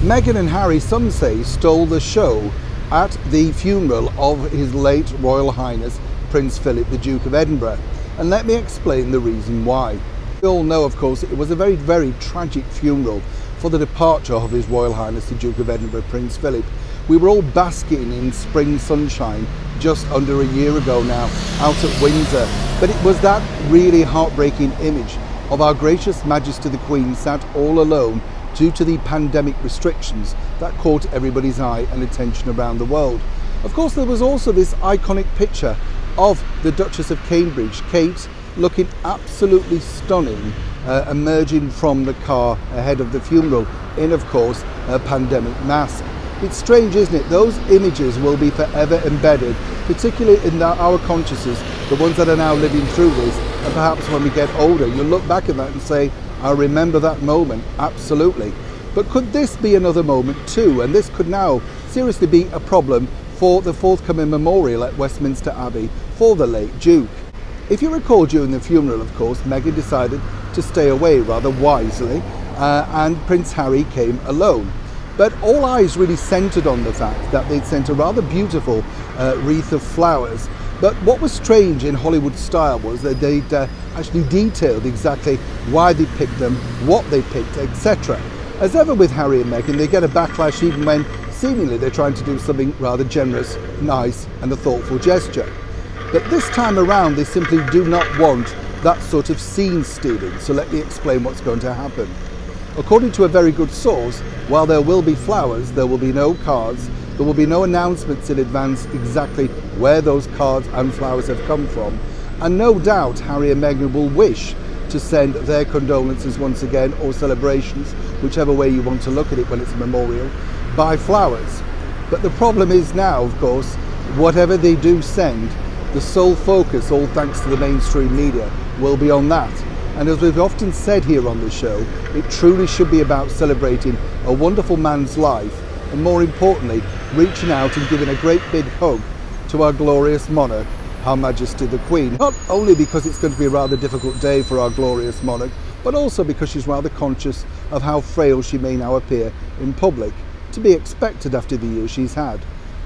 Meghan and Harry, some say, stole the show at the funeral of His late Royal Highness Prince Philip, the Duke of Edinburgh. And let me explain the reason why. We all know, of course, it was a very, very tragic funeral for the departure of His Royal Highness the Duke of Edinburgh, Prince Philip. We were all basking in spring sunshine just under a year ago now, out at Windsor. But it was that really heartbreaking image of Our Gracious Majesty the Queen sat all alone due to the pandemic restrictions that caught everybody's eye and attention around the world. Of course, there was also this iconic picture of the Duchess of Cambridge, Kate, looking absolutely stunning, emerging from the car ahead of the funeral in, of course, a pandemic mask. It's strange, isn't it? Those images will be forever embedded, particularly in our consciousness, the ones that are now living through this, and perhaps when we get older, you'll look back at that and say, I remember that moment, absolutely. But could this be another moment too? And this could now seriously be a problem for the forthcoming memorial at Westminster Abbey for the late Duke. If you recall, during the funeral, of course, Meghan decided to stay away rather wisely, and Prince Harry came alone. But all eyes really centred on the fact that they'd sent a rather beautiful wreath of flowers. But what was strange in Hollywood style was that they'd actually detailed exactly why they picked them, what they picked, etc. As ever with Harry and Meghan, they get a backlash even when seemingly they're trying to do something rather generous, nice and a thoughtful gesture. But this time around, they simply do not want that sort of scene stealing. So let me explain what's going to happen. According to a very good source, while there will be flowers, there will be no cards, there will be no announcements in advance exactly where those cards and flowers have come from. And no doubt Harry and Meghan will wish to send their condolences once again, or celebrations, whichever way you want to look at it when it's a memorial, by flowers. But the problem is now, of course, whatever they do send, the sole focus, all thanks to the mainstream media, will be on that. And as we've often said here on the show, it truly should be about celebrating a wonderful man's life, and more importantly, reaching out and giving a great big hug to our glorious monarch, Her Majesty the Queen. Not only because it's going to be a rather difficult day for our glorious monarch, but also because she's rather conscious of how frail she may now appear in public, to be expected after the years she's had.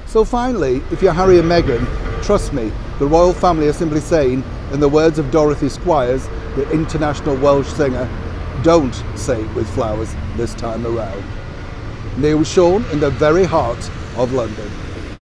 So finally, if you're Harry and Meghan, trust me, the royal family are simply saying, in the words of Dorothy Squires, the international Welsh singer, don't say it with flowers this time around. Neil Sean in the very heart of London.